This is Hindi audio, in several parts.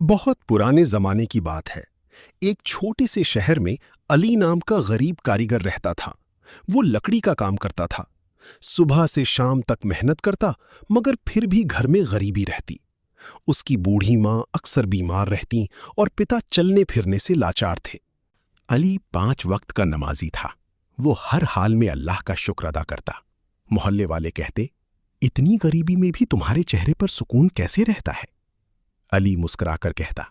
बहुत पुराने जमाने की बात है। एक छोटे से शहर में अली नाम का गरीब कारीगर रहता था। वो लकड़ी का काम करता था। सुबह से शाम तक मेहनत करता, मगर फिर भी घर में गरीबी रहती। उसकी बूढ़ी माँ अक्सर बीमार रहती और पिता चलने फिरने से लाचार थे। अली 5 वक्त का नमाजी था। वो हर हाल में अल्लाह का शुक्र अदा करता। मोहल्ले वाले कहते, इतनी गरीबी में भी तुम्हारे चेहरे पर सुकून कैसे रहता है? अली मुस्कुराकर कहता,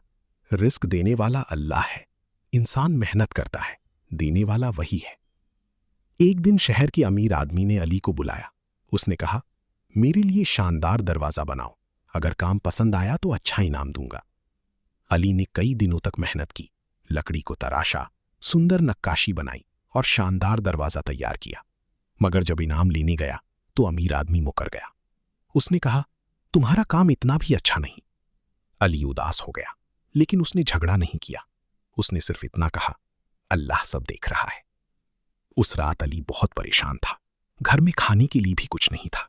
रिस्क देने वाला अल्लाह है। इंसान मेहनत करता है, देने वाला वही है। एक दिन शहर के अमीर आदमी ने अली को बुलाया। उसने कहा, मेरे लिए शानदार दरवाजा बनाओ। अगर काम पसंद आया तो अच्छा इनाम दूंगा। अली ने कई दिनों तक मेहनत की, लकड़ी को तराशा, सुंदर नक्काशी बनाई और शानदार दरवाजा तैयार किया। मगर जब इनाम लेने गया तो अमीर आदमी मुकर गया। उसने कहा, तुम्हारा काम इतना भी अच्छा नहीं। अली उदास हो गया, लेकिन उसने झगड़ा नहीं किया। उसने सिर्फ इतना कहा, अल्लाह सब देख रहा है। उस रात अली बहुत परेशान था। घर में खाने के लिए भी कुछ नहीं था।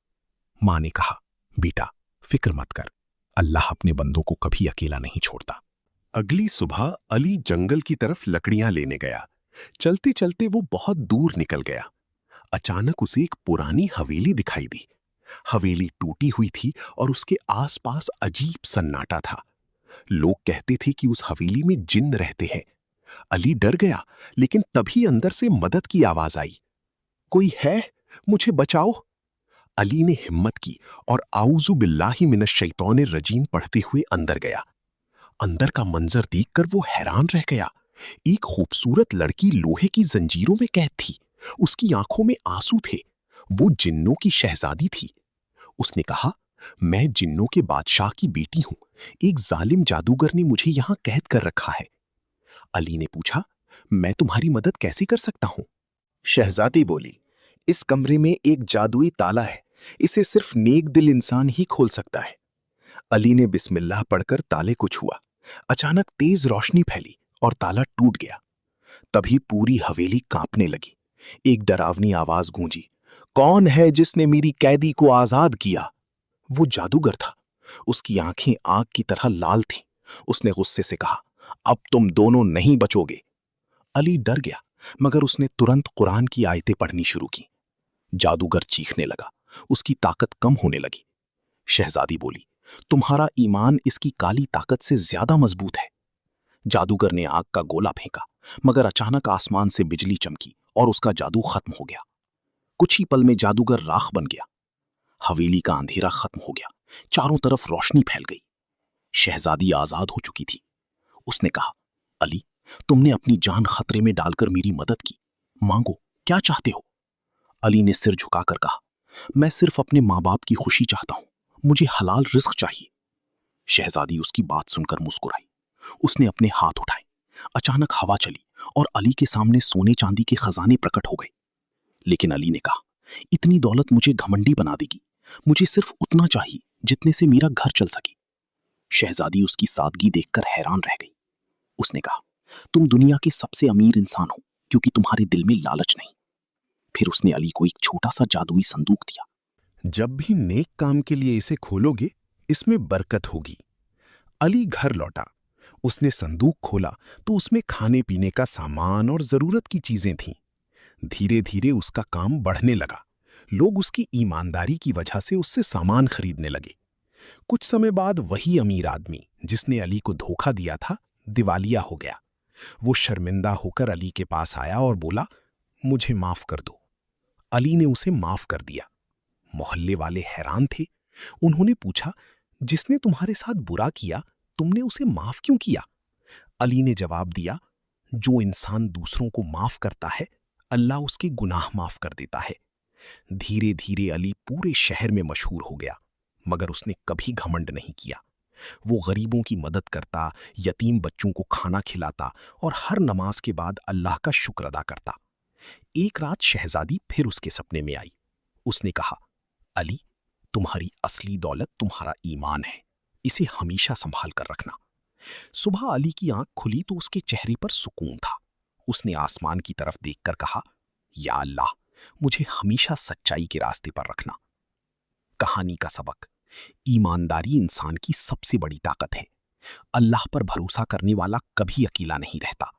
माँ ने कहा, बेटा फिक्र मत कर, अल्लाह अपने बंदों को कभी अकेला नहीं छोड़ता। अगली सुबह अली जंगल की तरफ लकड़ियां लेने गया। चलते चलते वो बहुत दूर निकल गया। अचानक उसे एक पुरानी हवेली दिखाई दी। हवेली टूटी हुई थी और उसके आसपास अजीब सन्नाटा था। लोग कहते थे कि उस हवेली में जिन्न रहते हैं। अली डर गया, लेकिन तभी अंदर से मदद की आवाज आई, कोई है, मुझे बचाओ। अली ने हिम्मत की और आऊज़ु बिल्लाहि मिनश शैतानिर रजीम पढ़ते हुए अंदर गया। अंदर का मंजर देखकर वो हैरान रह गया। एक खूबसूरत लड़की लोहे की जंजीरों में कैद थी। उसकी आंखों में आंसू थे। वो जिन्नों की शहजादी थी। उसने कहा, मैं जिन्नों के बादशाह की बेटी हूं। एक जालिम जादूगर ने मुझे यहां कैद कर रखा है। अली ने पूछा, मैं तुम्हारी मदद कैसे कर सकता हूं? शहजादी बोली, इस कमरे में एक जादुई ताला है। इसे सिर्फ नेक दिल इंसान ही खोल सकता है। अली ने बिस्मिल्लाह पढ़कर ताले को छुआ। अचानक तेज रोशनी फैली और ताला टूट गया। तभी पूरी हवेली कांपने लगी। एक डरावनी आवाज गूंजी, कौन है जिसने मेरी कैदी को आजाद किया? वो जादूगर था। उसकी आंखें आग की तरह लाल थीं। उसने गुस्से से कहा, अब तुम दोनों नहीं बचोगे। अली डर गया, मगर उसने तुरंत कुरान की आयतें पढ़नी शुरू की। जादूगर चीखने लगा। उसकी ताकत कम होने लगी। शहजादी बोली, तुम्हारा ईमान इसकी काली ताकत से ज्यादा मजबूत है। जादूगर ने आग का गोला फेंका, मगर अचानक आसमान से बिजली चमकी और उसका जादू खत्म हो गया। कुछ ही पल में जादूगर राख बन गया। हवेली का अंधेरा खत्म हो गया। चारों तरफ रोशनी फैल गई। शहजादी आजाद हो चुकी थी। उसने कहा, अली, तुमने अपनी जान खतरे में डालकर मेरी मदद की। मांगो, क्या चाहते हो? अली ने सिर झुकाकर कहा, मैं सिर्फ अपने माँ बाप की खुशी चाहता हूं। मुझे हलाल रिस्क चाहिए। शहजादी उसकी बात सुनकर मुस्कुराई। उसने अपने हाथ उठाए। अचानक हवा चली और अली के सामने सोने चांदी के खजाने प्रकट हो गए। लेकिन अली ने कहा, इतनी दौलत मुझे घमंडी बना देगी। मुझे सिर्फ उतना चाहिए जितने से मेरा घर चल सके। शहजादी उसकी सादगी देखकर हैरान रह गई। उसने कहा, तुम दुनिया के सबसे अमीर इंसान हो, क्योंकि तुम्हारे दिल में लालच नहीं। फिर उसने अली को एक छोटा सा जादुई संदूक दिया। जब भी नेक काम के लिए इसे खोलोगे, इसमें बरकत होगी। अली घर लौटा। उसने संदूक खोला तो उसमें खाने पीने का सामान और जरूरत की चीजें थीं। धीरे धीरे उसका काम बढ़ने लगा। लोग उसकी ईमानदारी की वजह से उससे सामान खरीदने लगे। कुछ समय बाद वही अमीर आदमी जिसने अली को धोखा दिया था, दिवालिया हो गया। वो शर्मिंदा होकर अली के पास आया और बोला, मुझे माफ कर दो। अली ने उसे माफ कर दिया। मोहल्ले वाले हैरान थे। उन्होंने पूछा, जिसने तुम्हारे साथ बुरा किया, तुमने उसे माफ क्यों किया? अली ने जवाब दिया, जो इंसान दूसरों को माफ करता है, अल्लाह उसके गुनाह माफ कर देता है। धीरे धीरे अली पूरे शहर में मशहूर हो गया, मगर उसने कभी घमंड नहीं किया। वो गरीबों की मदद करता, यतीम बच्चों को खाना खिलाता और हर नमाज के बाद अल्लाह का शुक्र अदा करता। एक रात शहजादी फिर उसके सपने में आई। उसने कहा, अली, तुम्हारी असली दौलत तुम्हारा ईमान है। इसे हमेशा संभाल कर रखना। सुबह अली की आंख खुली तो उसके चेहरे पर सुकून था। उसने आसमान की तरफ देखकर कहा, या अल्लाह, मुझे हमेशा सच्चाई के रास्ते पर रखना। कहानी का सबक, ईमानदारी इंसान की सबसे बड़ी ताकत है। अल्लाह पर भरोसा करने वाला कभी अकेला नहीं रहता।